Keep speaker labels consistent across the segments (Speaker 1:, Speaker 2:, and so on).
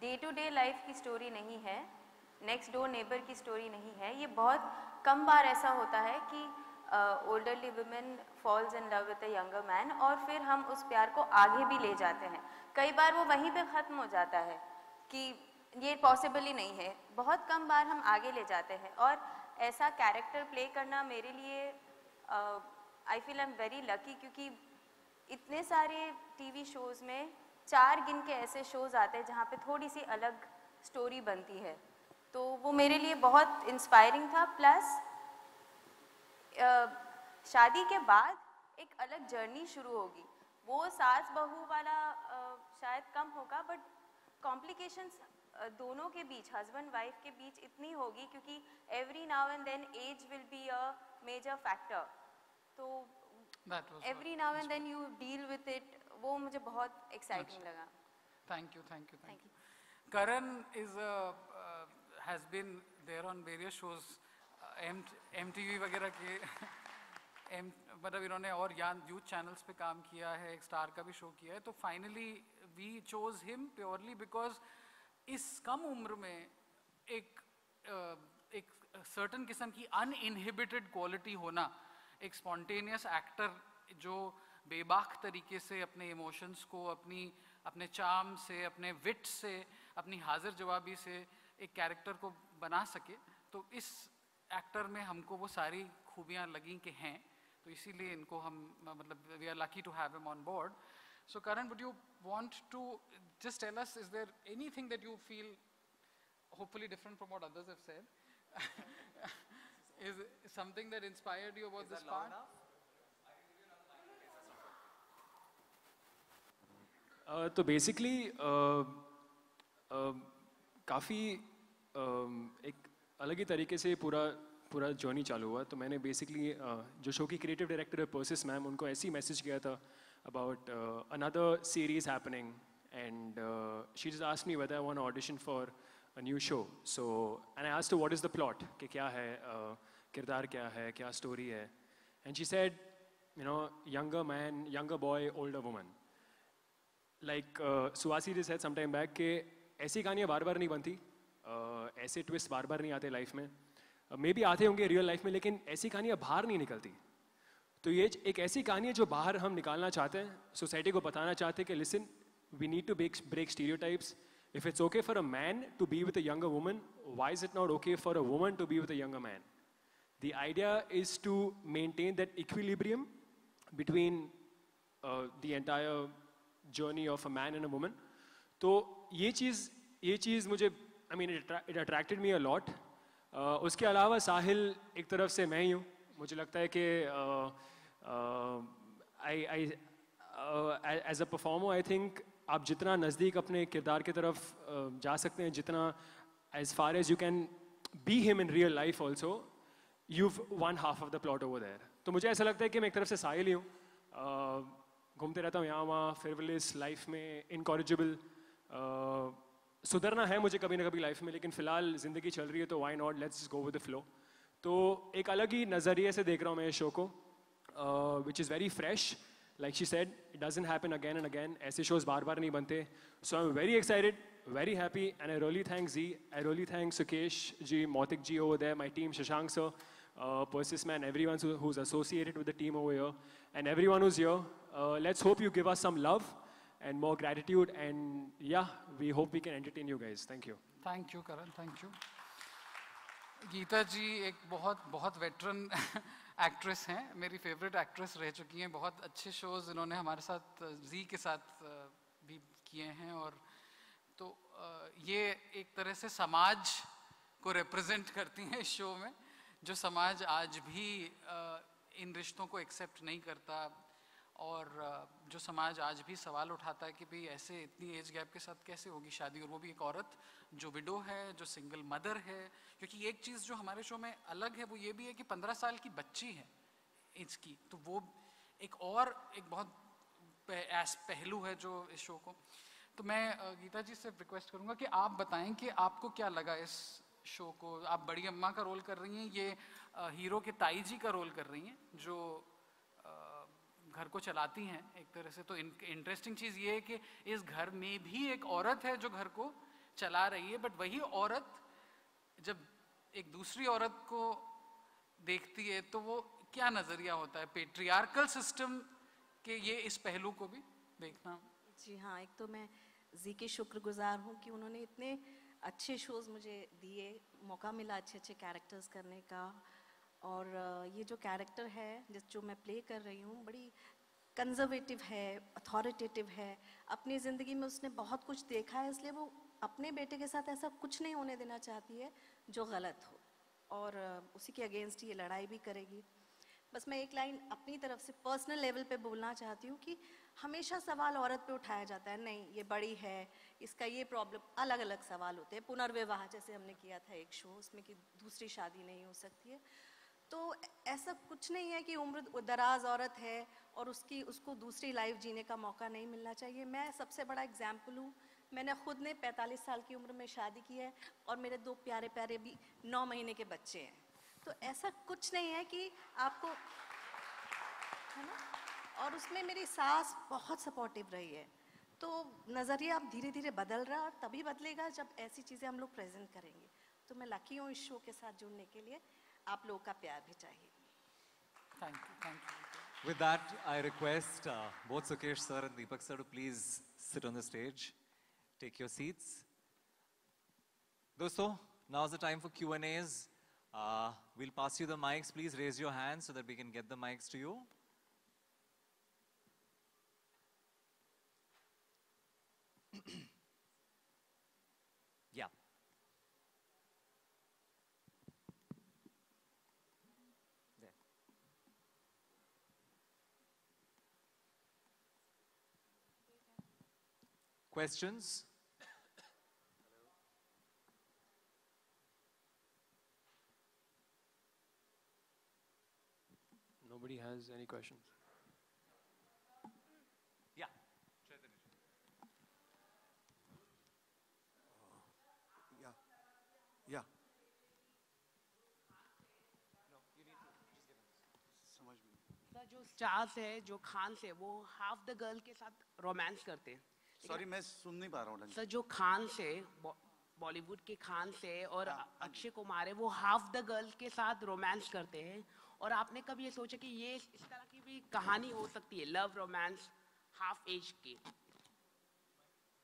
Speaker 1: Day to day life की story नहीं है, नेक्स्ट डोर नेबर की स्टोरी नहीं है। ये बहुत कम बार ऐसा होता है कि elderly women falls in love with a younger man और फिर हम उस प्यार को आगे भी ले जाते हैं। कई बार वो वहीं पे ख़त्म हो जाता है कि ये पॉसिबल ही नहीं है। बहुत कम बार हम आगे ले जाते हैं और ऐसा कैरेक्टर प्ले करना मेरे लिए I feel I am very lucky, क्योंकि इतने सारे टीवी शोज़ में 4 गिन के ऐसे शोज़ आते हैं जहाँ पे थोड़ी सी अलग स्टोरी बनती है, तो वो मेरे लिए बहुत इंस्पायरिंग था। प्लस शादी के बाद एक अलग जर्नी शुरू होगी। वो सास बहू वाला शायद कम होगा, बट कॉम्प्लिकेशंस दोनों के बीच, हस्बैंड वाइफ के बीच इतनी होगी, क्योंकि every now and then age will be a major factor. तो every now and then you deal with it, वो मुझे बहुत एक्साइटिंग लगा।
Speaker 2: Thank you, thank you, thank you. Karan is has been there on various shows, MTV वगैरह के मतलब इन्होंने और यूथ चैनल्स पे काम किया है, एक स्टार का भी शो किया है। तो finally we chose him purely because इस कम उम्र में एक सर्टन किस्म की अनइनहिबिटेड क्वालिटी होना, एक स्पॉन्टेनियस एक्टर जो बेबाक तरीके से अपने इमोशंस को अपने चार्म से, अपने विट से, अपनी हाजिर जवाबी से एक कैरेक्टर को बना सके, तो इस एक्टर में हमको वो सारी खूबियाँ लगी कि हैं, तो इसीलिए इनको हम मतलब we are lucky to have him on board. So Karan, would you want to just tell us, is there anything that you feel hopefully different from what others have said, is something that inspired you about this part?
Speaker 3: तो basically काफ़ी एक अलग ही तरीके से पूरा journey चालू हुआ। तो मैंने बेसिकली जो शो की क्रिएटिव डायरेक्टर है पर्सिस मैम, उनको ऐसे ही मैसेज किया था about another series happening, and she just asked me whether I want to audition for a new show. So, and I asked her what is the plot, कि क्या है, किरदार क्या है, क्या story है, and she said, you know, younger man, younger boy, older woman. Like Suhasi just said some time back कि ऐसी कहानियाँ बार बार नहीं बनती, ऐसे twist बार बार नहीं आते लाइफ में, मे बी आते होंगे रियल लाइफ में, लेकिन ऐसी कहानियाँ बाहर नहीं निकलती। तो ये एक ऐसी कहानी है जो बाहर हम निकालना चाहते हैं, सोसाइटी को बताना चाहते हैं कि listen, we need to break stereotypes. If it's okay for a man to be with a younger woman, why is it not okay for a woman to be with a younger man? The idea is to maintain that equilibrium between the entire journey of a man and a woman. तो ये चीज़ मुझे, I mean, it attracted me a lot. उसके अलावा साहिल एक तरफ से मैं ही हूँ। मुझे लगता है कि as a performer I think आप जितना नज़दीक अपने किरदार की तरफ जा सकते हैं, जितना as far as you can be him in real life also, you've won half of the plot over there. तो मुझे ऐसा लगता है कि मैं एक तरफ से साहिल ही हूँ, घूमते रहता हूँ यहाँ वहाँ, फ्रिवलेस लाइफ में, इनकॉरिजिबल। सुधरना है मुझे कभी ना कभी लाइफ में, लेकिन फ़िलहाल ज़िंदगी चल रही है तो why not, let's go with the flow. तो एक अलग ही नज़रिए से देख रहा हूँ मैं इस शो को, which is very fresh. Like she said, it doesn't happen again and again. ऐसे shows बार बार नहीं बनते. So I'm very excited, very happy, and I really thank Z. I really thank Sukesh ji, Mautik ji over there, my team, Shashank sir, Persis man, everyone who's associated with the team over here, and everyone who's here. Let's hope you give us some love and more gratitude, and yeah, we hope we can entertain you guys. Thank you.
Speaker 2: Thank you, Karan. Thank you. Gita जी एक बहुत veteran actress हैं, मेरी favourite actress रह चुकी हैं। बहुत अच्छे shows इन्होंने हमारे साथ जी के साथ भी किए हैं, और तो ये एक तरह से समाज को रिप्रेजेंट करती हैं इस शो में, जो समाज आज भी इन रिश्तों को एक्सेप्ट नहीं करता, और जो समाज आज भी सवाल उठाता है कि भाई ऐसे इतनी एज गैप के साथ कैसे होगी शादी, और वो भी एक औरत जो विडो है, जो सिंगल मदर है। क्योंकि एक चीज़ जो हमारे शो में अलग है वो ये भी है कि 15 साल की बच्ची है एज की, तो वो एक बहुत पहलू है जो इस शो को। तो मैं गीता जी से रिक्वेस्ट करूँगा कि आप बताएं कि आपको क्या लगा इस शो को। आप बड़ी अम्मा का रोल कर रही हैं, ये हीरो के ताई जी का रोल कर रही हैं, जो घर को चलाती हैं एक तरह से। तो इंटरेस्टिंग चीज़ ये है कि इस घर में भी एक औरत है जो घर को चला रही है, बट वही औरत जब एक दूसरी औरत को देखती है तो वो क्या नज़रिया होता है, पेट्रियार्कल सिस्टम के ये इस पहलू को भी देखना।
Speaker 4: जी हाँ, एक तो मैं जी की शुक्रगुजार हूँ कि उन्होंने इतने अच्छे शोज़ मुझे दिए, मौका मिला अच्छे अच्छे कैरेक्टर्स करने का। और ये जो कैरेक्टर है जो मैं प्ले कर रही हूँ बड़ी कंजर्वेटिव है, अथॉरिटेटिव है। अपनी ज़िंदगी में उसने बहुत कुछ देखा है, इसलिए वो अपने बेटे के साथ ऐसा कुछ नहीं होने देना चाहती है जो गलत हो, और उसी के अगेंस्ट ये लड़ाई भी करेगी। बस मैं एक लाइन अपनी तरफ से पर्सनल लेवल पे बोलना चाहती हूँ कि हमेशा सवाल औरत पे उठाया जाता है, नहीं ये बड़ी है, इसका ये प्रॉब्लम, अलग अलग सवाल होते हैं। पुनर्विवाह जैसे हमने किया था एक शो, उसमें कि दूसरी शादी नहीं हो सकती है। तो ऐसा कुछ नहीं है कि उम्र दराज औरत है और उसको दूसरी लाइफ जीने का मौका नहीं मिलना चाहिए। मैं सबसे बड़ा एग्जाम्पल हूँ। मैंने खुद ने 45 साल की उम्र में शादी की है और मेरे 2 प्यारे प्यारे भी 9 महीने के बच्चे हैं। तो ऐसा कुछ नहीं है कि आपको, है ना। और उसमें मेरी सास बहुत सपोर्टिव रही है। तो नज़रिया अब धीरे धीरे बदल रहा है और तभी बदलेगा जब ऐसी चीज़ें हम लोग प्रेजेंट करेंगे। तो मैं लकी हूँ इस शो के साथ जुड़ने के लिए। आप लोगों का प्यार भी चाहिए।
Speaker 2: Thank you, thank you.
Speaker 5: With that, I request both Sukesh sir and Deepak sir to please sit on the stage. Take your seats. Dosto, now's the time for Q&As. We'll pass you the mics. Please raise your hands so that we can get the mics to you. Yeah. There. Questions?
Speaker 3: Nobody has any questions.
Speaker 5: Yeah.
Speaker 6: या
Speaker 7: sir जो stars है, जो खान से, वो half the girl के साथ romance करते हैं।
Speaker 6: सॉरी मैं सुन नहीं पा रहा हूँ।
Speaker 7: सर जो खान से, बॉलीवुड के खान से और अक्षय कुमार है, वो हाफ द गर्ल के साथ रोमांस करते हैं। और आपने कभी ये सोचा कि ये इस तरह की भी कहानी हो सकती है, लव रोमांस हाफ एज की?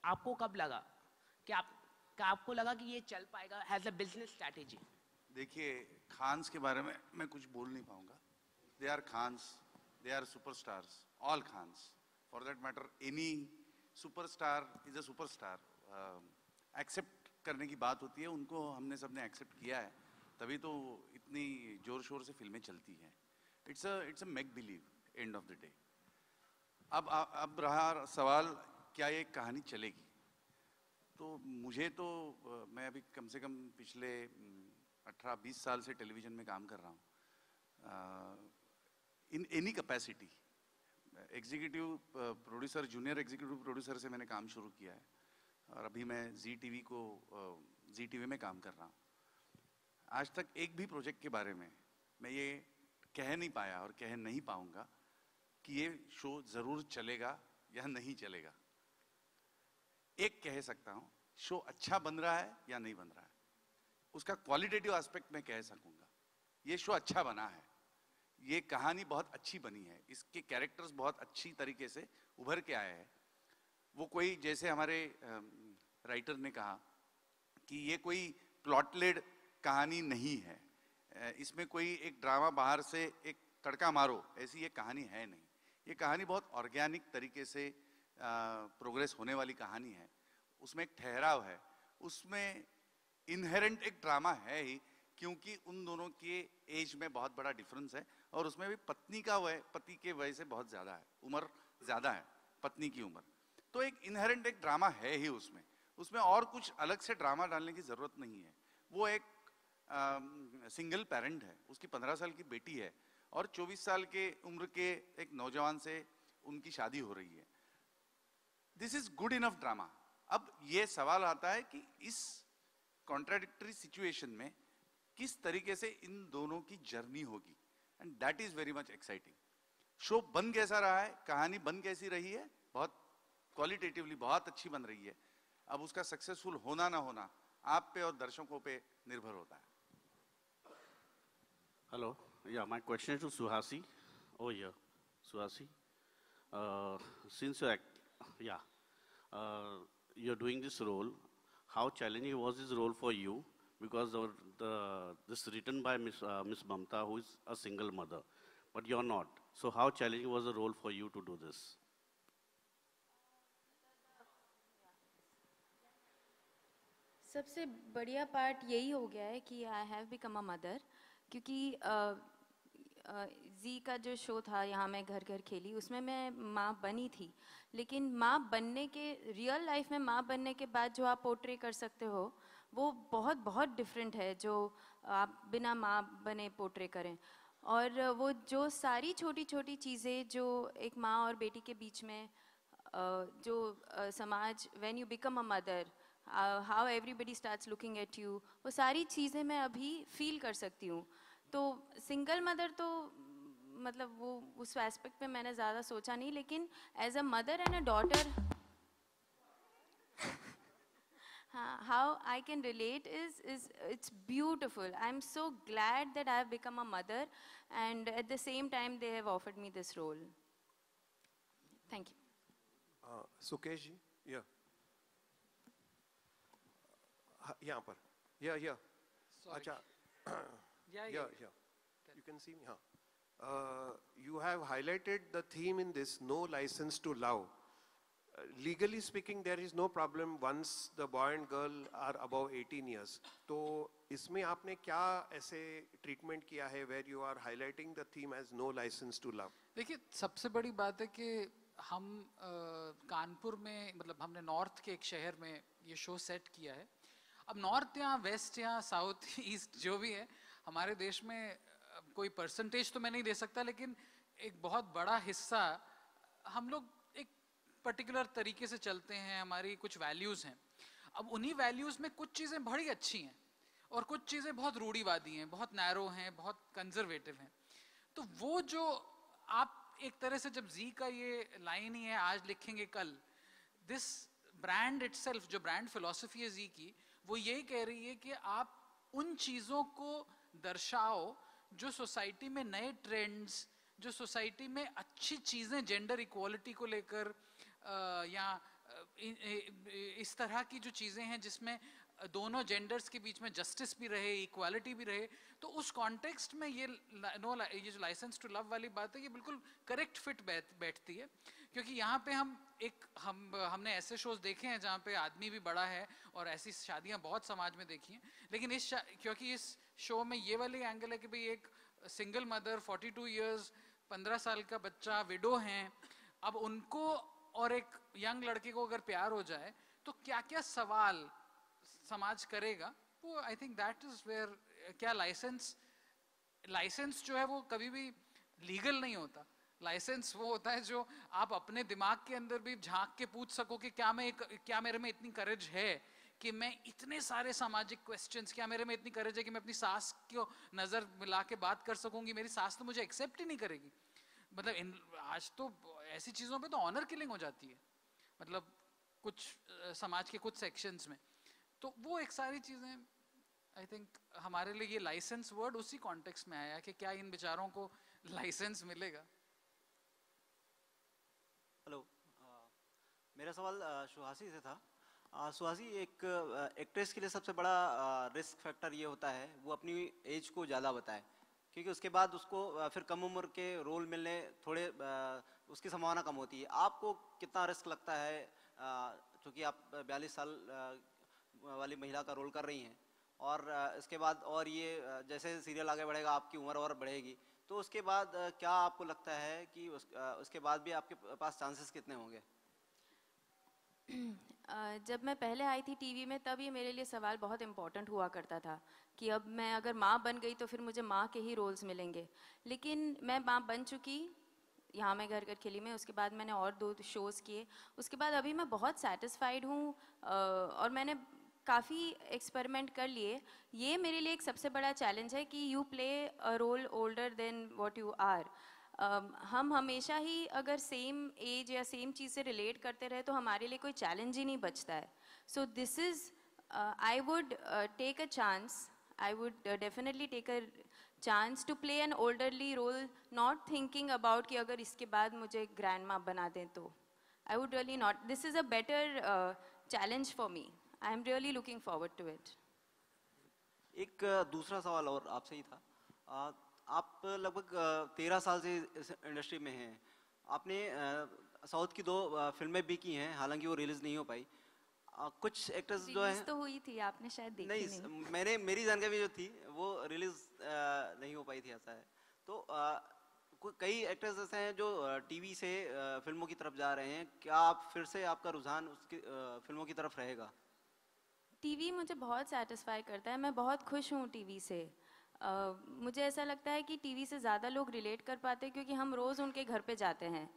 Speaker 7: आपको कब लगा कि आपको लगा कि ये चल पाएगा एज अ बिजनेस स्ट्रैटेजी?
Speaker 6: देखिए, खान्स के बारे में मैं कुछ बोल नहीं पाऊंगा। They are Khans, they are superstars, all Khans for that matter. Any superstar is a superstar. Accept करने की बात होती है, उनको हमने सबने एक्सेप्ट किया है, तभी तो इतनी जोर शोर से फिल्में चलती हैं। It's a make believe end of the day. अब रहा सवाल, क्या ये कहानी चलेगी? तो मुझे तो मैं अभी कम से कम पिछले 18-20 साल से टेलीविज़न में काम कर रहा हूँ। In any capacity, executive producer, junior executive producer से मैंने काम शुरू किया है और अभी मैं जी टीवी में काम कर रहा हूँ। आज तक एक भी प्रोजेक्ट के बारे में मैं ये कह नहीं पाया और कह नहीं पाऊँगा कि ये शो ज़रूर चलेगा या नहीं चलेगा। एक कह सकता हूँ, शो अच्छा बन रहा है या नहीं बन रहा है, उसका क्वालिटेटिव एस्पेक्ट मैं कह सकूँगा। ये शो अच्छा बना है, ये कहानी बहुत अच्छी बनी है, इसके कैरेक्टर्स बहुत अच्छी तरीके से उभर के आए हैं। वो कोई, जैसे हमारे राइटर ने कहा कि ये कोई प्लॉटलेड कहानी नहीं है, इसमें कोई एक ड्रामा बाहर से एक तड़का मारो, ऐसी ये कहानी है नहीं। ये कहानी बहुत ऑर्गेनिक तरीके से प्रोग्रेस होने वाली कहानी है। उसमें एक ठहराव है, उसमें इनहेरेंट एक ड्रामा है ही, क्योंकि उन दोनों के एज में बहुत बड़ा डिफरेंस है और उसमें भी पत्नी का वय पति के वय से बहुत ज़्यादा है, उम्र ज़्यादा है पत्नी की उम्र। तो एक इनहेरेंट एक ड्रामा है ही उसमें। उसमें और कुछ अलग से ड्रामा डालने की ज़रूरत नहीं है। वो एक सिंगल पेरेंट है, उसकी 15 साल की बेटी है और 24 साल के उम्र के एक नौजवान से उनकी शादी हो रही है। This is good enough drama. अब ये सवाल आता है कि इस कॉन्ट्राडिक्टरी सिचुएशन में किस तरीके से इन दोनों की जर्नी होगी, and that is very much exciting. Show बन कैसा रहा है, कहानी बन कैसी रही है, बहुत क्वालिटेटिवली बहुत अच्छी बन रही है। अब उसका सक्सेसफुल होना ना होना आप पे और दर्शकों पे निर्भर होता है।
Speaker 8: Hello, yeah, my question is to Suhasi. Oh yeah, Suhasi. Since you're doing this role, how challenging was this role for you? Because this written by Miss Mamta, who is a single mother, but you're not. So how challenging was the role for you to do this?
Speaker 1: सबसे बढ़िया part यही हो गया है कि I have become a mother, क्योंकि जी का जो शो था यहाँ मैं घर घर खेली, उसमें मैं माँ बनी थी, लेकिन माँ बनने के रियल लाइफ में माँ बनने के बाद जो आप पोर्ट्रे कर सकते हो वो बहुत बहुत डिफरेंट है जो आप बिना माँ बने पोर्ट्रे करें। और वो जो सारी छोटी छोटी चीज़ें जो एक माँ और बेटी के बीच में जो समाज when you become a mother, how everybody starts looking at you, वो सारी चीज़ें मैं अभी फील कर सकती हूँ। तो सिंगल मदर तो मतलब वो उस एस्पेक्ट पे मैंने ज़्यादा सोचा नहीं, लेकिन as a mother and a daughter how I can relate is it's beautiful. I'm so glad that I have become a mother, and at the same time they have offered me this role. Thank you.
Speaker 9: Sukesh ji, या यहाँ पर, या अच्छा, या you can see me, हाँ. You have highlighted the theme in this, no license to love. Legally speaking, there is no problem once the boy and girl are above 18 years. तो इसमें आपने क्या ऐसे ट्रीटमेंट किया है where you are highlighting the theme as no license to love?
Speaker 2: देखिए, सबसे बड़ी बात है कि हम कानपुर में, मतलब हमने नॉर्थ के एक शहर में ये शो सेट किया है। अब नॉर्थ या वेस्ट या साउथ ईस्ट जो भी है, हमारे देश में कोई परसेंटेज तो मैं नहीं दे सकता, लेकिन एक बहुत बड़ा हिस्सा हम लोग एक पर्टिकुलर तरीके से चलते हैं, हमारी कुछ वैल्यूज़ हैं। अब उन्हीं वैल्यूज़ में कुछ चीज़ें बड़ी अच्छी हैं और कुछ चीज़ें बहुत रूढ़िवादी हैं, बहुत नैरो हैं, बहुत कंजर्वेटिव हैं। तो वो जो आप एक तरह से, जब जी का ये लाइन ही है आज लिखेंगे कल, दिस ब्रांड इटसेल्फ, जो ब्रांड फिलॉसफी है जी की, वो यही कह रही है कि आप उन चीज़ों को दर्शाओ जो सोसाइटी में नए ट्रेंड्स, जो सोसाइटी में अच्छी चीज़ें जेंडर इक्वालिटी को लेकर या इस तरह की जो चीज़ें हैं जिसमें दोनों जेंडर्स के बीच में जस्टिस भी रहे, इक्वालिटी भी रहे, तो उस कॉन्टेक्स्ट में ये ये जो लाइसेंस टू लव वाली बात है, ये बिल्कुल करेक्ट फिट बैठती है। क्योंकि यहाँ पे हमने ऐसे शोज देखे हैं जहाँ पे आदमी भी बड़ा है और ऐसी शादियाँ बहुत समाज में देखी हैं, लेकिन क्योंकि इस शो में ये वाली एंगल है कि भाई एक सिंगल मदर 42 इयर्स, 15 साल का बच्चा, विडो हैं, अब उनको और एक यंग लड़के को अगर प्यार हो जाए तो क्या क्या सवाल समाज करेगा, वो I think that is where, क्या लाइसेंस जो है वो कभी भी लीगल नहीं होता। लाइसेंस वो होता है जो आप अपने दिमाग के अंदर भी झांक के पूछ सको कि क्या मेरे में इतनी करेज है कि मैं इतने सारे सामाजिक क्वेश्चंस, क्या मेरे में इतनी करेज है कि मैं अपनी सास को नजर मिला के बात कर सकूंगी, मेरी सास तो मुझे एक्सेप्ट ही नहीं करेगी। मतलब आज तो ऐसी चीजों पे तो ऑनर किलिंग हो जाती है, मतलब कुछ समाज के कुछ सेक्शंस में। तो वो एक सारी चीजें आई थिंक हमारे लिए ये लाइसेंस वर्ड उसी कॉन्टेक्स्ट में आया कि क्या इन बेचारों को लाइसेंस मिलेगा।
Speaker 10: हेलो, मेरा सवाल सुहासी से था। सुहासी, एक एक्ट्रेस के लिए सबसे बड़ा रिस्क फैक्टर ये होता है वो अपनी एज को ज़्यादा बताए, क्योंकि उसके बाद उसको फिर कम उम्र के रोल मिलने थोड़े उसकी संभावना कम होती है। आपको कितना रिस्क लगता है, क्योंकि आप 42 साल वाली महिला का रोल कर रही हैं, और इसके बाद और ये जैसे सीरियल आगे बढ़ेगा आपकी उम्र और बढ़ेगी, तो उसके बाद क्या आपको लगता है कि उसके बाद भी आपके पास चांसेस कितने होंगे?
Speaker 1: जब मैं पहले आई थी टीवी में तब ये मेरे लिए सवाल बहुत इम्पोर्टेंट हुआ करता था कि अब मैं अगर माँ बन गई तो फिर मुझे माँ के ही रोल्स मिलेंगे, लेकिन मैं माँ बन चुकी। यहाँ मैं घर घर खेली में, उसके बाद मैंने और 2 शोज़ किए, उसके बाद अभी मैं बहुत सेटिस्फाइड हूँ और मैंने काफ़ी एक्सपेरिमेंट कर लिए। ये मेरे लिए एक सबसे बड़ा चैलेंज है कि you play a role older than what you are. हम हमेशा ही अगर सेम एज या सेम चीज़ से रिलेट करते रहे तो हमारे लिए कोई चैलेंज ही नहीं बचता है. So this is I would take a chance, I would definitely take a chance to play an elderly role, not thinking about कि अगर इसके बाद मुझे grandma बना दें तो. I would really not. This is a better challenge for me. I am really looking forward to it.
Speaker 10: एक दूसरा सवाल और आपसे ही था. आप लगभग 13 साल से इस इंडस्ट्री में हैं. आपने साउथ की 2 फिल्में भी की हैं, हालांकि वो रिलीज नहीं हो पाई. कुछ एक्टर्स जो हैं
Speaker 1: तो हुई थी, आपने शायद देखी नहीं.
Speaker 10: मेरी जानकारी जो थी वो रिलीज नहीं हो पाई थी, ऐसा है. तो कई एक्टर्स ऐसे हैं जो टीवी से फिल्मों की तरफ जा रहे हैं. क्या आप फिर से आपका रुझान उसकी फिल्मों की तरफ रहेगा?
Speaker 1: टीवी मुझे बहुत सेटिस्फाई करता है. मैं बहुत खुश हूँ टीवी से. मुझे ऐसा लगता है कि टीवी से ज़्यादा लोग रिलेट कर पाते हैं क्योंकि हम रोज़ उनके घर पे जाते हैं.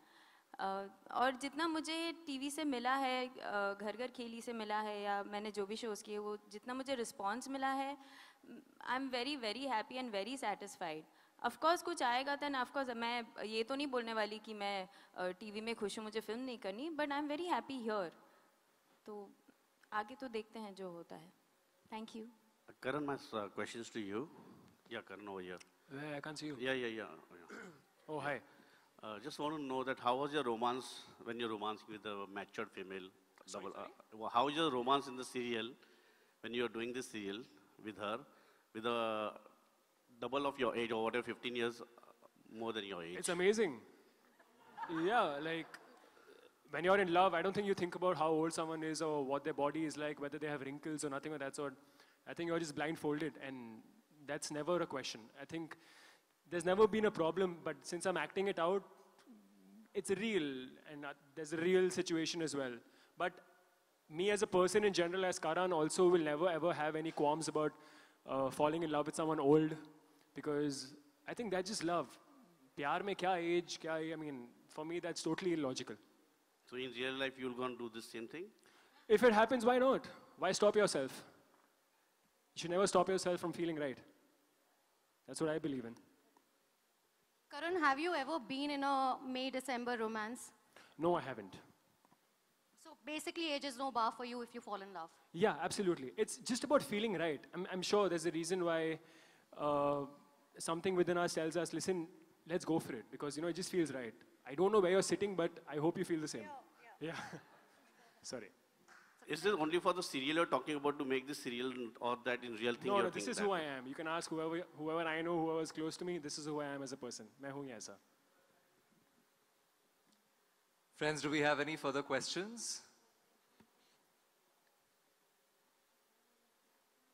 Speaker 1: और जितना मुझे टीवी से मिला है, घर घर खेली से मिला है, या मैंने जो भी शोज़ किए, वो जितना मुझे रिस्पॉन्स मिला है, I am very very happy and very satisfied. Of course कुछ आएगा तो ऑफकोर्स मैं ये तो नहीं बोलने वाली कि मैं टीवी में खुश हूँ, मुझे फिल्म नहीं करनी, but I am very happy here. तो आगे तो देखते हैं जो होता है. Thank you.
Speaker 8: Karan, my questions to you. Yeah, Karan over here.
Speaker 3: I can't see you.
Speaker 8: Yeah.
Speaker 3: Oh, hi.
Speaker 8: Just want to know that how was your romance when you're romancing with a matured female? How is your romance in the serial when you're doing this serial with her, with a double of your age or whatever, 15 years more than your age?
Speaker 3: It's amazing. Yeah, like when you're in love, I don't think you think about how old someone is or what their body is like, whether they have wrinkles or nothing of that sort. I think you're just blindfolded, and that's never a question. I think there's never been a problem, but since I'm acting it out, it's real, and there's a real situation as well. But me as a person in general, as Karan, also will never ever have any qualms about falling in love with someone old, because I think that's just love. Pyar mein kya age, I mean, for me that's totally illogical.
Speaker 8: So in real life, you'll go and do the same thing?
Speaker 3: If it happens, why not? Why stop yourself? You should never stop yourself from feeling right. That's what I believe in.
Speaker 11: Karan, have you ever been in a May-December romance?
Speaker 3: No, I haven't.
Speaker 11: So basically, age is no bar for you if you fall in love?
Speaker 3: Yeah, absolutely. It's just about feeling right. I'm sure there's a reason why something within us tells us, listen, let's go for it. Because, it just feels right. I don't know where you're sitting, but I hope you feel the same. Yeah. Sorry.
Speaker 8: Is this only for the serial you're talking about to make this serial, or that in real thing?
Speaker 3: No, this is who I am. You can ask whoever I know, whoever is close to me, this is who I am as a person. Main hu hi aisa.
Speaker 5: Friends, do we have any further questions?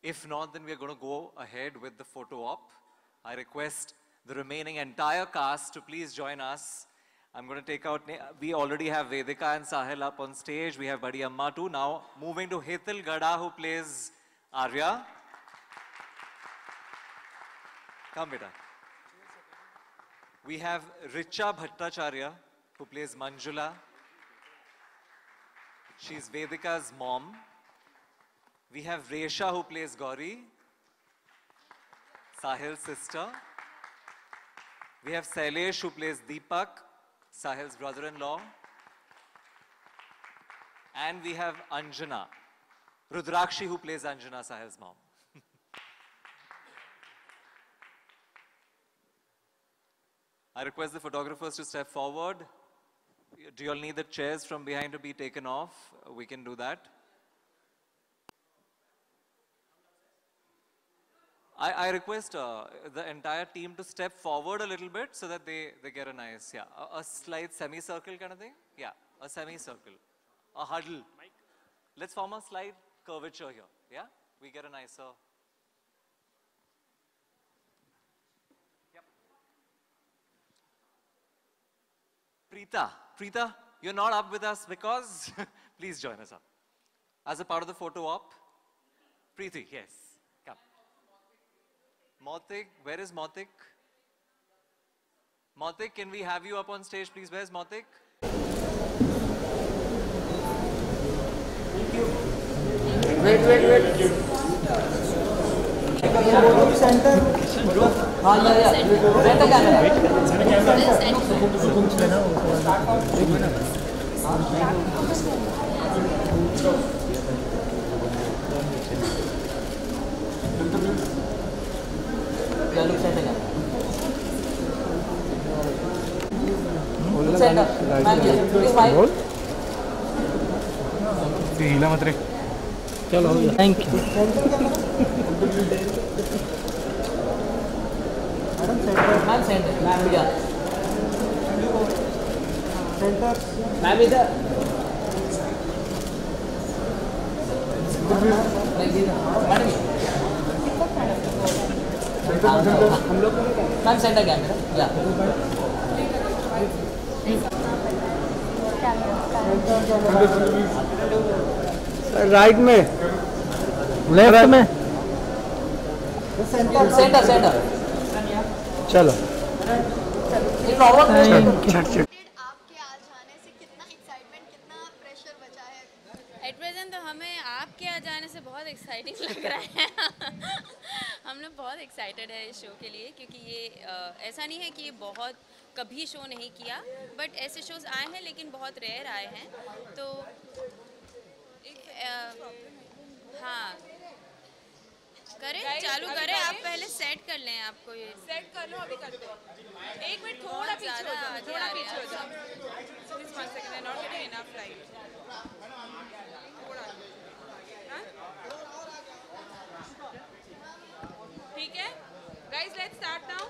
Speaker 5: If not, then we are going to go ahead with the photo op. I request the remaining entire cast to please join us. I'm going to take out, we already have Vedika and Sahil up on stage. We have Badi Amma too. Now moving to Hitil Gada, who plays Arya. Come, beta. We have Richa Bhattacharya, who plays Manjula. She's Vedika's mom. We have Resha, who plays Gauri, Sahil's sister. We have Sailesh, who plays Deepak, Sahil's brother-in-law. And we have Anjana, Rudrakshi, who plays Anjana, Sahil's mom. I request the photographers to step forward. Do you all need the chairs from behind to be taken off? We can do that. I request the entire team to step forward a little bit so that they get a nice, a slight semicircle kind of thing. Yeah, a semicircle, a huddle. Let's form a slight curvature here, yeah? We get a nicer. Yep. Preeta, you're not up with us because, please join us up. As a part of the photo op, Preeti, yes. Mautik, where is Mautik? Mautik, can we have you up on stage, please? Where's Mautik?
Speaker 12: Wait. हिला मत रे चलो हो गया thank you ma'am centre ma'am इधर centre ma'am इधर हम लोग मैम सेंटर कैमरा या राइट में लेफ्ट में सेंटर सेंटर सेंटर चलो
Speaker 1: एट प्रेजेंट तो हमें आपके आ जाने से बहुत एक्साइटिंग लग रहा है हम लोग बहुत एक्साइटेड है इस शो के लिए क्योंकि ये ऐसा नहीं है कि ये बहुत कभी शो नहीं किया बट ऐसे शोज आए हैं लेकिन बहुत रेयर आए हैं तो हाँ करें चालू करें आप पहले सेट कर लें आपको ये
Speaker 7: सेट कर लो अभी करते हैं एक मिनट थोड़ा पीछे हो जाओ थोड़ा पीछे हो जाओ please 1 second I not getting enough light ठीक है गाइस लेट्स स्टार्ट नाउ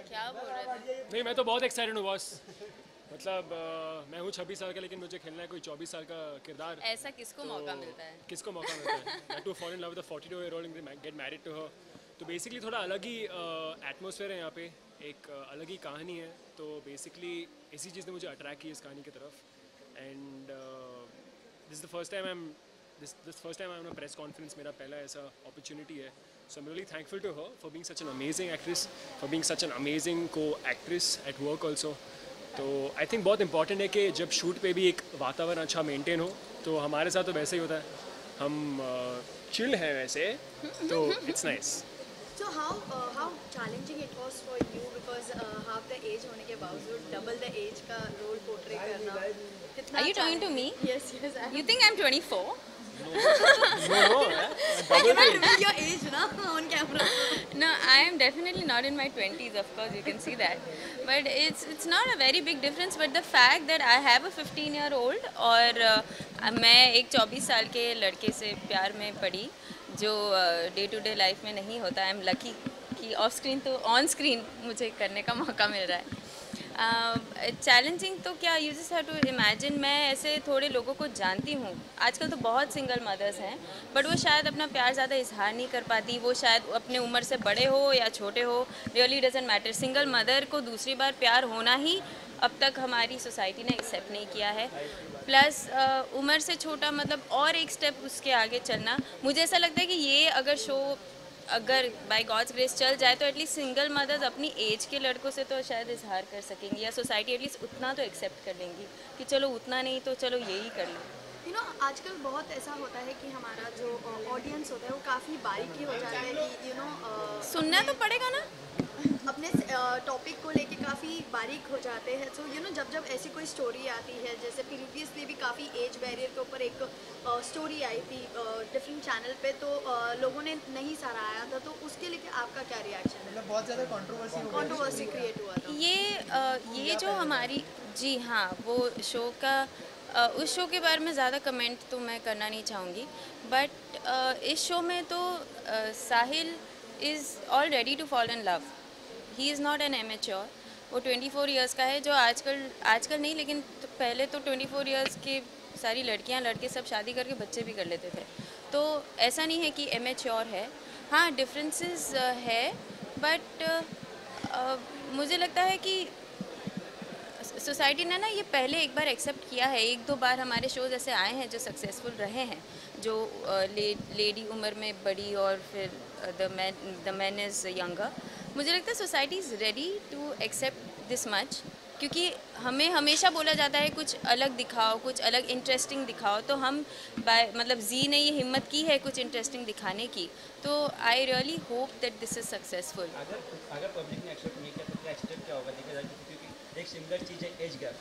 Speaker 1: क्या बोल रहे थे
Speaker 3: नहीं मैं तो बहुत एक्साइटेड हूँ बॉस मतलब मैं हूँ 26 साल का लेकिन मुझे खेलना है कोई 24 साल का किरदार
Speaker 1: ऐसा किसको मौका मिलता है
Speaker 3: किसको मौका मिलता है to fall in love with a 42-year-old and get married to her तो बेसिकली थोड़ा अलग ही एटमॉस्फेयर है यहाँ पे एक अलग ही कहानी है तो बेसिकली इसी चीज़ ने मुझे अट्रैक्ट की इस कहानी की तरफ and this the first time I am this first time I am press conference मेरा पहला ऐसा अपॉर्चुनिटी है so I'm really thankful to her for being such an amazing actress for being such an amazing co-actress at work also तो I think बहुत important है कि जब shoot पे भी एक वातावरण अच्छा मेंटेन हो तो हमारे साथ तो वैसे ही होता है हम चिल हैं वैसे तो it's nice
Speaker 13: So how challenging it was for you because half the age होने के बावजूद double the age का role portray करना कितना
Speaker 1: Are you talking to me?
Speaker 13: Yes, yes.
Speaker 1: You think I'm 24?
Speaker 3: no,
Speaker 13: I cannot reveal your age ना on camera.
Speaker 1: No, I am definitely not in my 20s, of course, you can see that. But it's not a very big difference, but the fact that I have a 15-year-old और मैं एक 24 साल के लड़के से प्यार में पड़ी जो डे टू डे लाइफ में नहीं होता आई एम लकी कि ऑफ स्क्रीन तो ऑन स्क्रीन मुझे करने का मौका मिल रहा है चैलेंजिंग तो क्या you just have to imagine मैं ऐसे थोड़े लोगों को जानती हूँ आजकल तो बहुत सिंगल मदर्स हैं बट वो शायद अपना प्यार ज़्यादा इजहार नहीं कर पाती वो शायद अपने उम्र से बड़े हो या छोटे हो really doesn't matter single mother को दूसरी बार प्यार होना ही अब तक हमारी सोसाइटी ने एक्सेप्ट नहीं किया है प्लस उम्र से छोटा मतलब और एक स्टेप उसके आगे चलना मुझे ऐसा लगता है कि ये अगर शो अगर बाय गॉड्स ग्रेस चल जाए तो एटलीस्ट सिंगल मदर्स अपनी एज के लड़कों से तो शायद इजहार कर सकेंगी या सोसाइटी एटलीस्ट उतना तो एक्सेप्ट कर लेंगी कि चलो उतना नहीं तो चलो यही कर लो
Speaker 13: You know, आजकल बहुत ऐसा होता है कि हमारा जो ऑडियंस होता है वो काफ़ी बारीकी हो जाता है कि
Speaker 1: सुनना तो पड़ेगा ना
Speaker 13: अपने टॉपिक को लेके काफ़ी बारीक हो जाते हैं सो जब ऐसी कोई स्टोरी आती है जैसे प्रीवियसली भी काफ़ी एज बैरियर के ऊपर एक स्टोरी आई थी डिफरेंट चैनल पे तो लोगों ने नहीं सराहा था तो उसके लिए आपका क्या रिएक्शन है
Speaker 14: बहुत ज़्यादा
Speaker 13: कंट्रोवर्सी क्रिएट हुआ था
Speaker 1: ये जो हमारी जी हाँ वो शो का उस शो के बारे में ज़्यादा कमेंट तो मैं करना नहीं चाहूँगी बट इस शो में तो Sahil is all ready to fall in love he is not an amateur वो 24 इयर्स का है जो आजकल नहीं लेकिन तो पहले तो 24 इयर्स के सारी लड़कियां लड़के सब शादी करके बच्चे भी कर लेते थे तो ऐसा नहीं है कि एमेच्योर है हाँ डिफरेंसेस है बट मुझे लगता है कि सोसाइटी ने ना ये पहले एक बार एक्सेप्ट किया है एक दो बार हमारे शोज ऐसे आए हैं जो सक्सेसफुल रहे हैं जो लेडी उम्र में बड़ी और फिर द मैन इज़ यंगर मुझे लगता है society is ready to accept this much क्योंकि हमें हमेशा बोला जाता है कुछ अलग दिखाओ, कुछ अलग इंटरेस्टिंग दिखाओ, तो हम मतलब जी ने ये हिम्मत की है कुछ इंटरेस्टिंग दिखाने की, तो I really hope that this is successful.
Speaker 14: अगर पब्लिक ने एक्सेप्ट नहीं किया तो क्या एक्सेप्ट क्या होगा देखा जाए, क्योंकि एक सिंगल चीज़ है एज गैप,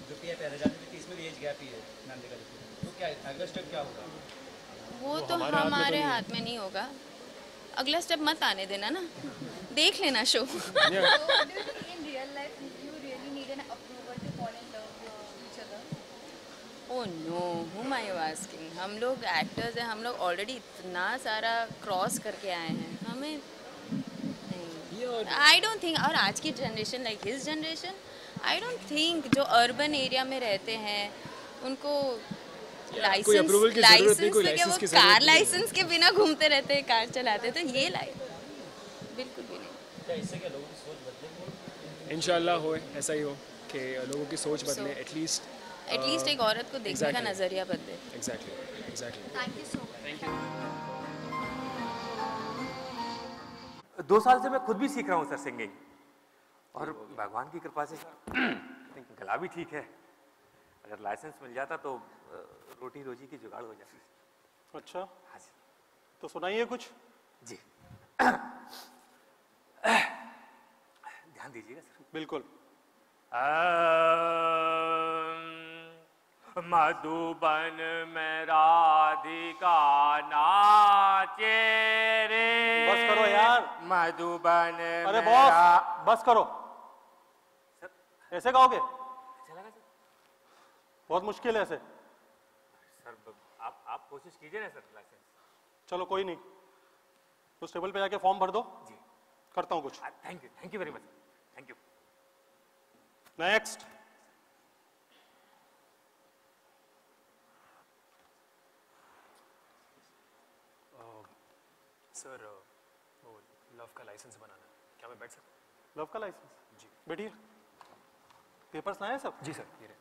Speaker 14: जो कि है पैराग्राफ में, इसमें भी एज गैप ही है नाम देखा जाए, तो क्या अगला स्टेप क्या होगा?
Speaker 1: वो तो हमारे हाथ में नहीं होगा, अगला स्टेप मत आने देना ना, देख लेना show. Oh no, whom are you asking? हम लोग एक्टर्स हैं, हम लोग ऑलरेडी इतना सारा क्रॉस करके आए हैं, हमें आई डोंट थिंक, और आज की generation like his generation, I don't think जो अर्बन एरिया में रहते हैं उनको लाइसेंस वो कार लाइसेंस के बिना घूमते रहते हैं, कार चलाते, तो ये बिल्कुल भी नहीं।
Speaker 14: क्या इससे क्या लोगों की सोच बदलेगी?
Speaker 3: इंशाल्लाह हो ऐसा ही हो कि लोगों की सोच बदले, एटलीस्ट
Speaker 1: एक औरत को देखने का नजरिया बदले।
Speaker 3: Exactly.
Speaker 13: Thank you so much.
Speaker 3: Thank you.
Speaker 15: 2 साल से मैं खुद भी सीख रहा हूँ सर सिंगिंग, और भगवान की कृपा से गला भी ठीक है, अगर लाइसेंस मिल जाता तो रोटी रोजी की जुगाड़ हो जाती।
Speaker 16: अच्छा,
Speaker 15: हाँ जी।
Speaker 16: तो सुनाइए कुछ।
Speaker 15: जी ध्यान दीजिएगा सर।
Speaker 16: बिल्कुल।
Speaker 15: मधुबन में राधिका नाचे रे।
Speaker 16: बस करो यार।
Speaker 15: मधुबन।
Speaker 16: अरे बॉस बस करो। सर ऐसे गाओगे?
Speaker 15: अच्छा लगा सर?
Speaker 16: बहुत मुश्किल है ऐसे।
Speaker 15: सर आप कोशिश कीजिए ना सर, लाइसेंस।
Speaker 16: चलो कोई नहीं, उस टेबल पे जाके फॉर्म भर दो।
Speaker 15: जी
Speaker 16: करता हूँ कुछ।
Speaker 15: Thank you very much, thank you.
Speaker 16: Next.
Speaker 3: Sir वो लव का लाइसेंस बनाना है, क्या मैं बैठ सकता हूँ?
Speaker 16: लव का लाइसेंस?
Speaker 3: जी
Speaker 16: बैठिए। पेपर्स लाए सब?
Speaker 3: जी सर, ये रहे।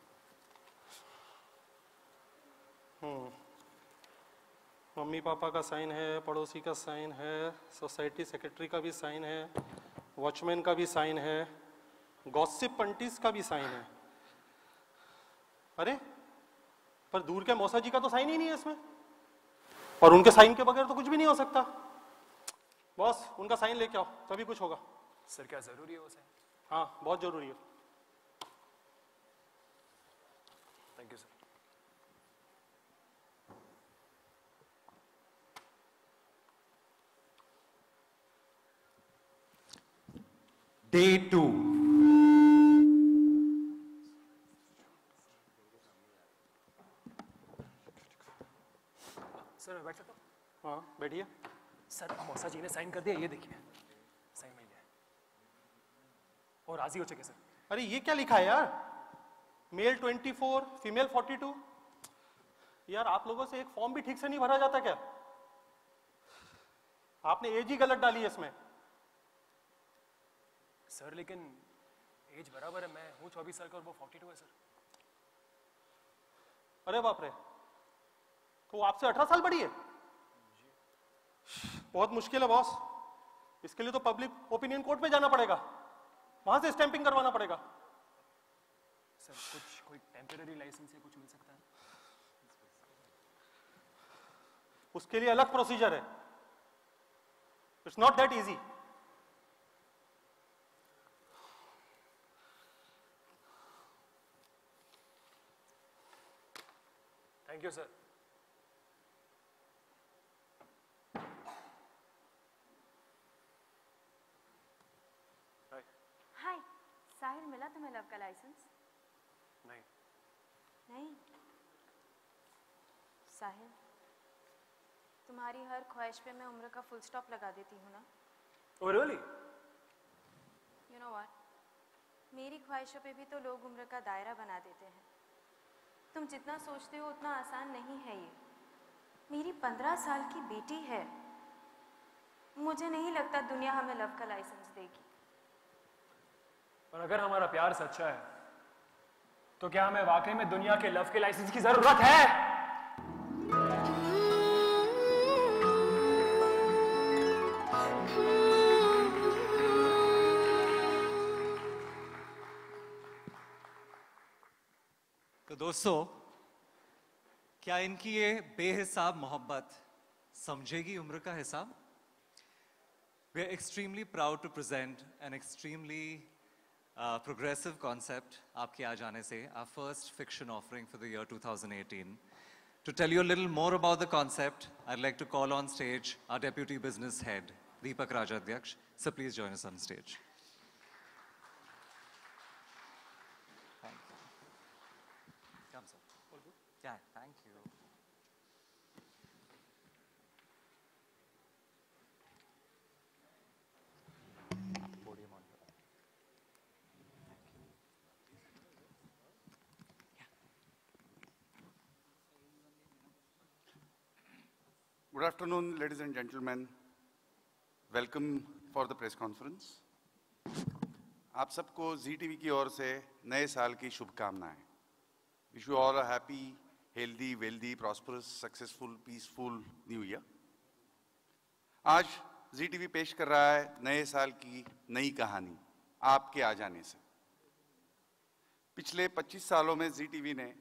Speaker 16: मम्मी पापा का साइन है, पड़ोसी का साइन है, सोसाइटी सेक्रेटरी का भी साइन है, वॉचमैन का भी साइन है, गॉसिप पंटीज का भी साइन है। अरे पर दूर के मौसा जी का तो साइन ही नहीं है इसमें, और उनके साइन के बगैर तो कुछ भी नहीं हो सकता। बॉस उनका साइन लेके आओ तभी कुछ होगा।
Speaker 3: सर क्या जरूरी है वो साइन?
Speaker 16: हाँ बहुत जरूरी है।
Speaker 3: Thank you sir.
Speaker 15: Day 2।
Speaker 3: Sir मैं बैठ सकता हूँ?
Speaker 16: हाँ बैठिए।
Speaker 3: सर मौसा जी ने साइन कर दिया, ये देखिए साइन मिल गया और राजी हो चुके सर।
Speaker 16: अरे ये क्या लिखा है यार, मेल 24 फीमेल 42। यार आप लोगों से एक फॉर्म भी ठीक से नहीं भरा जाता क्या? आपने एज ही गलत डाली है इसमें।
Speaker 3: सर लेकिन एज बराबर है, मैं हूँ 24 साल का और वो 42 है सर।
Speaker 16: अरे बाप रे, तो वो आपसे 18 साल बड़ी है? बहुत मुश्किल है बॉस, इसके लिए तो पब्लिक ओपिनियन कोर्ट पे जाना पड़ेगा, वहां से स्टैंपिंग करवाना पड़ेगा।
Speaker 3: सर कुछ कोई टेम्पररी लाइसेंस या कुछ मिल सकता है?
Speaker 16: उसके लिए अलग प्रोसीजर है, it's not that easy.
Speaker 3: Thank you sir.
Speaker 1: Hi Sahil, मिला तुम्हें लव का लाइसेंस? नहीं साहिल, तुम्हारी हर ख्वाहिश पे मैं उम्र का फुल स्टॉप लगा देती हूँ ना।
Speaker 3: Oh really?
Speaker 1: You know what? मेरी ख्वाहिशों पे भी तो लोग उम्र का दायरा बना देते हैं। तुम जितना सोचते हो उतना आसान नहीं है ये। मेरी 15 साल की बेटी है, मुझे नहीं लगता दुनिया हमें लव का लाइसेंस देगी।
Speaker 3: और अगर हमारा प्यार सच्चा है तो क्या हमें वाकई में दुनिया के लव के लाइसेंस की जरूरत है?
Speaker 5: तो दोस्तों, क्या इनकी ये बेहिसाब मोहब्बत समझेगी उम्र का हिसाब? We are extremely proud to present an extremely progressive concept, आपके आ जाने से, our first fiction offering for the year 2018. To tell you a little more about the concept, I'd like to call on stage our Deputy Business Head, Deepak Rajadhyaksh. So please join us on stage. Thank you. Come, sir. All good? Yeah, thank you. Podium on.
Speaker 6: Good afternoon, ladies and gentlemen. Welcome for the press conference. आप सबको जी TV की ओर से नए साल की शुभकामनाएं. Wish you all a happy, healthy, wealthy, prosperous, successful, peaceful new year. आज जी TV पेश कर रहा है नए साल की नई कहानी आपके आ जाने से. पिछले 25 सालों में जी टीवी ने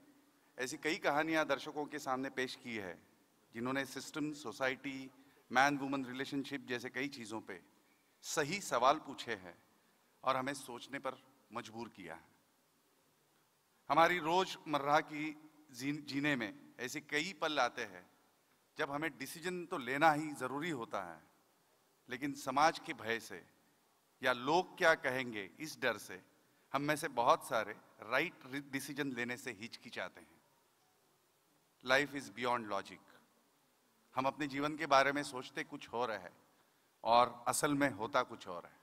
Speaker 6: ऐसी कई कहानियां दर्शकों के सामने पेश की है जिन्होंने system, society, man woman relationship जैसे कई चीज़ों पे सही सवाल पूछे हैं और हमें सोचने पर मजबूर किया है. हमारी रोजमर्रा की जीने में ऐसे कई पल आते हैं जब हमें डिसीजन तो लेना ही ज़रूरी होता है, लेकिन समाज के भय से या लोग क्या कहेंगे इस डर से हम में से बहुत सारे राइट डिसीजन लेने से हिचकिचाते हैं. Life is beyond logic. हम अपने जीवन के बारे में सोचते कुछ और है और असल में होता कुछ और है.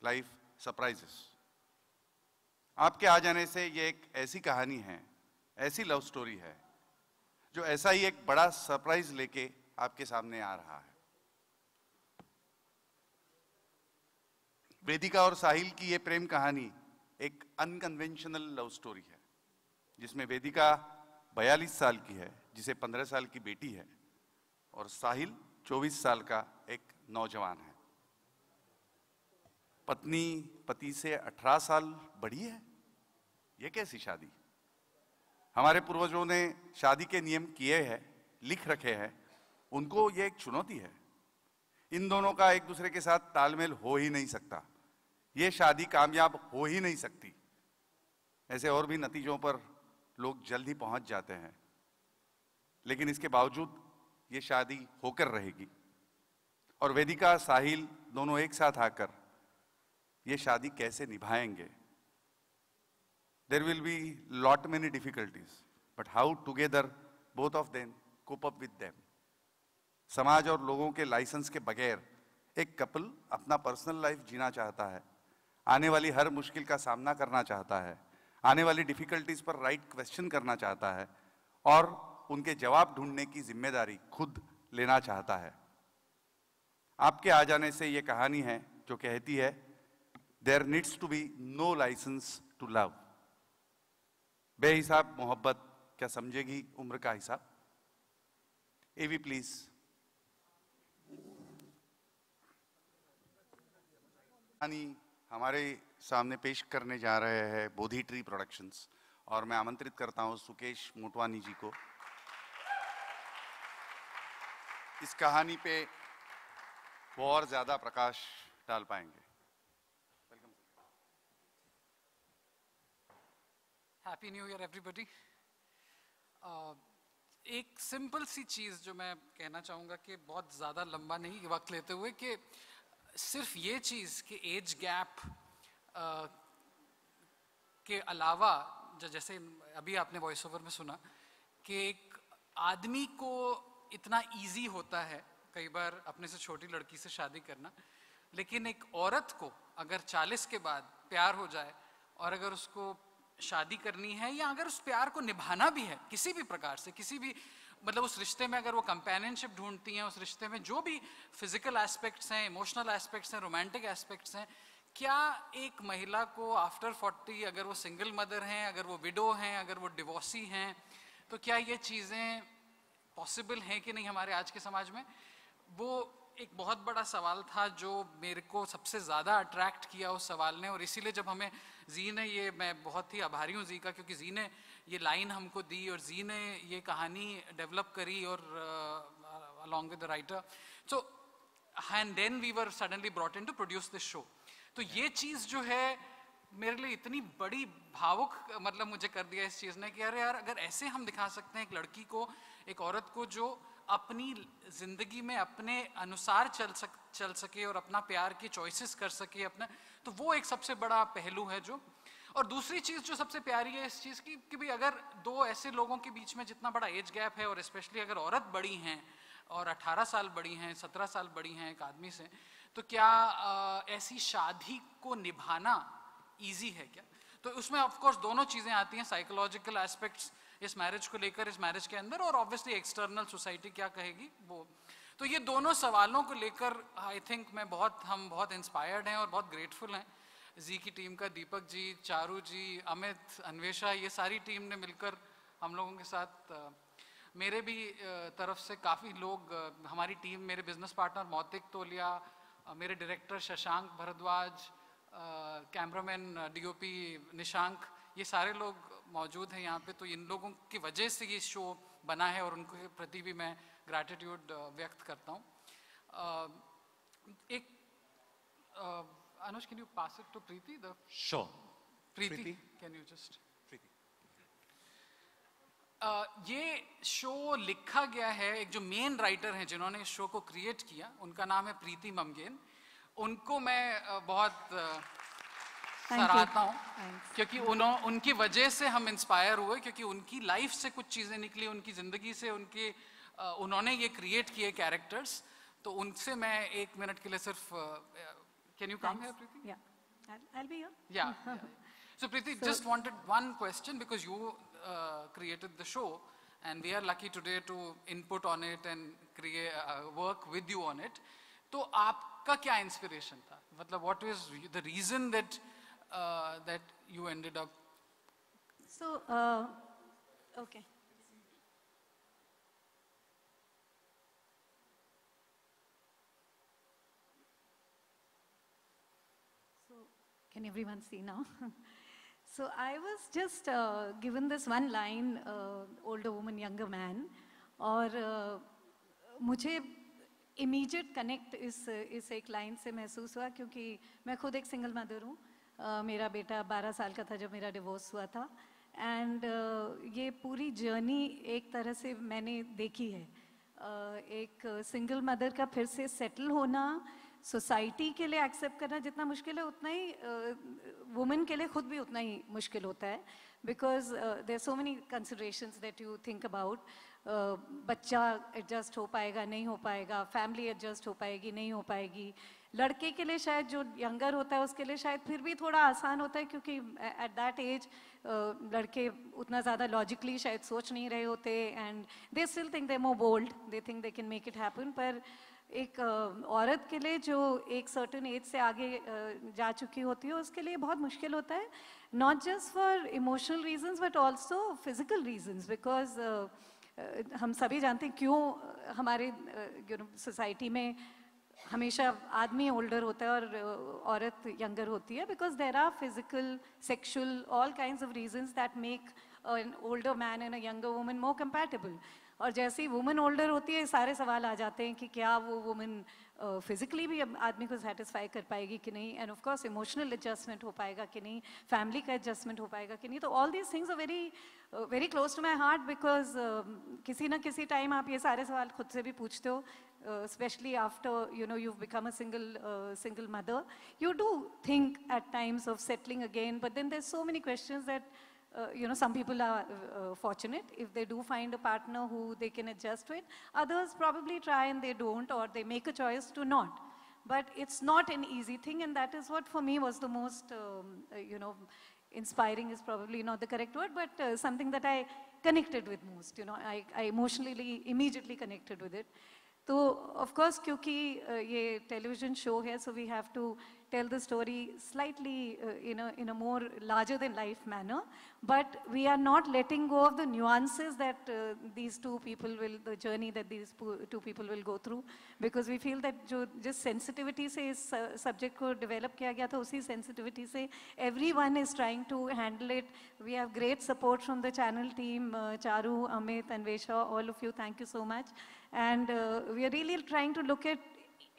Speaker 6: Life surprises. आपके आ जाने से ये एक ऐसी कहानी है, ऐसी लव स्टोरी है जो ऐसा ही एक बड़ा सरप्राइज लेके आपके सामने आ रहा है. वेदिका और साहिल की ये प्रेम कहानी एक अनकन्वेंशनल लव स्टोरी है जिसमें वेदिका 42 साल की है, जिसे 15 साल की बेटी है, और साहिल 24 साल का एक नौजवान है. पत्नी पति से 18 साल बड़ी है. ये कैसी शादी? हमारे पूर्वजों ने शादी के नियम किए हैं, लिख रखे हैं, उनको ये एक चुनौती है. इन दोनों का एक दूसरे के साथ तालमेल हो ही नहीं सकता. ये शादी कामयाब हो ही नहीं सकती. ऐसे और भी नतीजों पर लोग जल्द ही पहुंच जाते हैं, लेकिन इसके बावजूद ये शादी होकर रहेगी. और वेदिका, साहिल दोनों एक साथ आकर ये शादी कैसे निभाएंगे? There will be lot many difficulties, but how together both of them cope up with them. समाज और लोगों के लाइसेंस के बगैर एक कपल अपना पर्सनल लाइफ जीना चाहता है, आने वाली हर मुश्किल का सामना करना चाहता है, आने वाली डिफिकल्टीज पर राइट क्वेश्चन करना चाहता है और उनके जवाब ढूंढने की जिम्मेदारी खुद लेना चाहता है. आपके आ जाने से ये कहानी है जो कहती है there needs to be no licence to love. बेहिसाब मोहब्बत क्या समझेगी उम्र का हिसाब? एवी प्लीज. कहानी हमारे सामने पेश करने जा रहे हैं बोधी ट्री प्रोडक्शंस, और मैं आमंत्रित करता हूं सुकेश मोटवानी जी को. इस कहानी पे वो और ज्यादा प्रकाश डाल पाएंगे.
Speaker 2: Happy new year everybody. एक सिंपल सी चीज़ जो मैं कहना चाहूँगा कि बहुत ज़्यादा लंबा नहीं वक्त लेते हुए, कि सिर्फ ये चीज़ कि एज गैप के अलावा जैसे अभी आपने वॉइस ओवर में सुना कि एक आदमी को इतना इजी होता है कई बार अपने से छोटी लड़की से शादी करना, लेकिन एक औरत को अगर 40 के बाद प्यार हो जाए और अगर उसको शादी करनी है या अगर उस प्यार को निभाना भी है किसी भी प्रकार से, किसी भी मतलब उस रिश्ते में अगर वो कंपेनियनशिप ढूंढती हैं, उस रिश्ते में जो भी फिजिकल एस्पेक्ट्स हैं, इमोशनल एस्पेक्ट्स हैं, रोमांटिक एस्पेक्ट्स हैं, क्या एक महिला को आफ्टर 40 अगर वो सिंगल मदर हैं, अगर वो विडो हैं, अगर वो डिवोर्सी हैं, तो क्या ये चीज़ें पॉसिबल हैं कि नहीं हमारे आज के समाज में? वो एक बहुत बड़ा सवाल था जो मेरे को सबसे ज़्यादा अट्रैक्ट किया उस सवाल ने, और इसीलिए जब हमें जी ने ये, मैं बहुत ही आभारी हूँ जी का, क्योंकि जी ने ये लाइन हमको दी और जी ने ये कहानी डेवलप करी और along with the writer. So and then we were suddenly brought in to produce this show. तो ये चीज़ जो है मेरे लिए इतनी बड़ी भावुक मतलब मुझे कर दिया इस चीज़ ने कि अरे यार अगर ऐसे हम दिखा सकते हैं एक लड़की को, एक औरत को जो अपनी ज़िंदगी में अपने अनुसार चल सके और अपना प्यार की चॉइसेस कर सके अपना, तो वो एक सबसे बड़ा पहलू है जो। और दूसरी चीज़ जो सबसे प्यारी है इस चीज़ की कि भाई अगर दो ऐसे लोगों के बीच में जितना बड़ा एज गैप है और स्पेशली अगर औरत बड़ी हैं और 18 साल बड़ी हैं, 17 साल बड़ी हैं एक आदमी से, तो क्या ऐसी शादी को निभाना ईजी है क्या? तो उसमें ऑफ कोर्स दोनों चीज़ें आती हैं, साइकोलॉजिकल एस्पेक्ट्स इस मैरिज को लेकर, इस मैरिज के अंदर, और ऑब्वियसली एक्सटर्नल सोसाइटी क्या कहेगी वो। तो ये दोनों सवालों को लेकर आई थिंक हम बहुत इंस्पायर्ड हैं और बहुत ग्रेटफुल हैं जी की टीम का, दीपक जी, चारू जी, अमित, अन्वेषा, ये सारी टीम ने मिलकर हम लोगों के साथ, मेरे भी तरफ से काफ़ी लोग, हमारी टीम, मेरे बिजनेस पार्टनर मौतिक तोलिया, मेरे director Shashank Bharadwaj, cameraman DOP Nishank, ये सारे लोग मौजूद हैं यहाँ पे। तो इन लोगों की वजह से ये शो बना है और उनके प्रति भी मैं ग्रैटिट्यूड व्यक्त करता हूँ। एक Anuj, can you pass it to Preeti?
Speaker 5: Sure.
Speaker 2: Preeti, can you just? ये शो लिखा गया है, एक जो मेन राइटर हैं जिन्होंने इस शो को क्रिएट किया, उनका नाम है प्रीति ममगेन। उनको मैं बहुत सराहता हूँ क्योंकि उनकी वजह से हम इंस्पायर हुए, क्योंकि उनकी लाइफ से कुछ चीज़ें निकली, उनकी ज़िंदगी से उन्होंने ये क्रिएट किए कैरेक्टर्स। तो उनसे मैं 1 मिनट के लिए सिर्फ, can you come here Preeti?
Speaker 4: I'll be here.
Speaker 2: Yeah. So Preeti, just wanted one question because you created the show and we are lucky today to input on it and create work with you on it. तो आपका क्या inspiration था? मतलब what was the reason that that you ended up?
Speaker 4: So okay. Can everyone see now? So I was just given this one line, older woman, younger man, और मुझे immediate connect इस एक line से महसूस हुआ क्योंकि मैं खुद एक single mother हूँ। मेरा बेटा 12 साल का था जब मेरा divorce हुआ था, and ये पूरी journey एक तरह से मैंने देखी है। एक single mother का फिर से settle होना, सोसाइटी के लिए एक्सेप्ट करना जितना मुश्किल है उतना ही वुमेन के लिए खुद भी उतना ही मुश्किल होता है, because there so many considerations that you think about. बच्चा एडजस्ट हो पाएगा नहीं हो पाएगा, फैमिली एडजस्ट हो पाएगी नहीं हो पाएगी। लड़के के लिए शायद जो यंगर होता है उसके लिए शायद फिर भी थोड़ा आसान होता है क्योंकि एट दैट एज लड़के उतना ज़्यादा लॉजिकली शायद सोच नहीं रहे होते, and they still think they more bold, they think they can make it happen. पर एक औरत के लिए जो एक सर्टेन एज से आगे जा चुकी होती है उसके लिए बहुत मुश्किल होता है, not just for emotional reasons but also physical reasons, because हम सभी जानते हैं क्यों हमारे सोसाइटी में हमेशा आदमी ओल्डर होता है और औरत यंगर होती है, because there are physical, sexual, all kinds of reasons that make an older man and a younger woman more compatible. और जैसे ही वुमेन ओल्डर होती है सारे सवाल आ जाते हैं कि क्या वो वुमेन फिजिकली भी आदमी को सेटिस्फाई कर पाएगी कि नहीं, end of course emotional adjustment हो पाएगा कि नहीं, फैमिली का एडजस्टमेंट हो पाएगा कि नहीं। तो all these things are very close to my heart, because किसी ना किसी टाइम आप ये सारे सवाल खुद से भी पूछते हो, especially after you've become a single mother. You do think at times of settling again, but then there's so many questions that some people are fortunate if they do find a partner who they can adjust with. Others probably try and they don't, or they make a choice to not. But it's not an easy thing, and that is what for me was the most inspiring is probably not the correct word, but something that I connected with most. I emotionally immediately connected with it. तो of course क्योंकि ये television show है, so we have to
Speaker 17: tell the story slightly in a more larger than life manner, but we are not letting go of the nuances that these two people will, the journey that these two people will go through, because we feel that जो जिस sensitivity से इस subject को develop किया गया था, उसी sensitivity से everyone is trying to handle it. We have great support from the channel team, Charu, Amit, and Vesha, all of you, thank you so much. And we are really trying to look at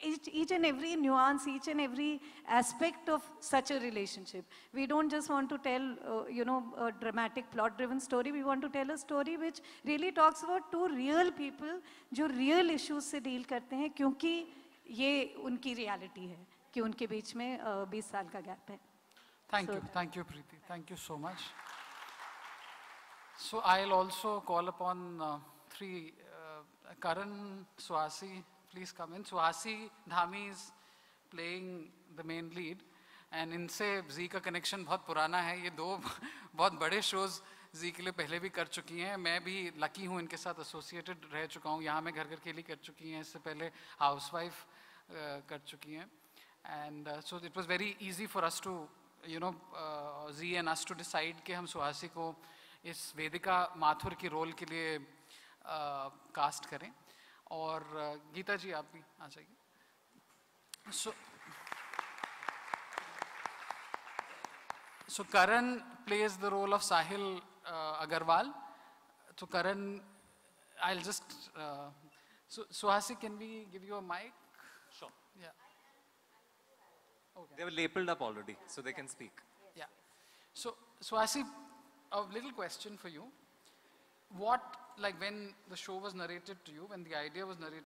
Speaker 17: each and every nuance, each and every aspect of such a relationship. We don't just want to tell, a dramatic plot-driven story. We want to tell a story which really talks about two real people जो real issues से deal करते हैं, क्योंकि ये उनकी reality है कि उनके बीच में 20 साल का gap है.
Speaker 2: Thank you, Preeti. Thank you so much. So I'll also call upon three, Karan, Suhasi, please come in. Suhasi Dhami is playing the main lead, and इनसे जी का connection बहुत पुराना है. ये दो बहुत बड़े shows जी के लिए पहले भी कर चुकी हैं. मैं भी lucky हूँ इनके साथ associated रह चुका हूँ. यहाँ मैं घर घर खेली कर चुकी हैं, इससे पहले housewife कर चुकी हैं. And so it was very easy for us to, Z and us to decide कि हम सुहासी को इस वेदिका माथुर की रोल के लिए कास्ट करें. और गीता जी आप भी आ जाइए. So Karan plays the role of Sahil Agarwal. So Karan, I'll just, so Suhasi, can we give you a mic?
Speaker 5: Sure.
Speaker 2: Yeah. Okay.
Speaker 5: They were labeled up already, so they can speak.
Speaker 2: Yeah. So Suhasi, a little question for you. What, like when the show was narrated to you, when the idea was narrated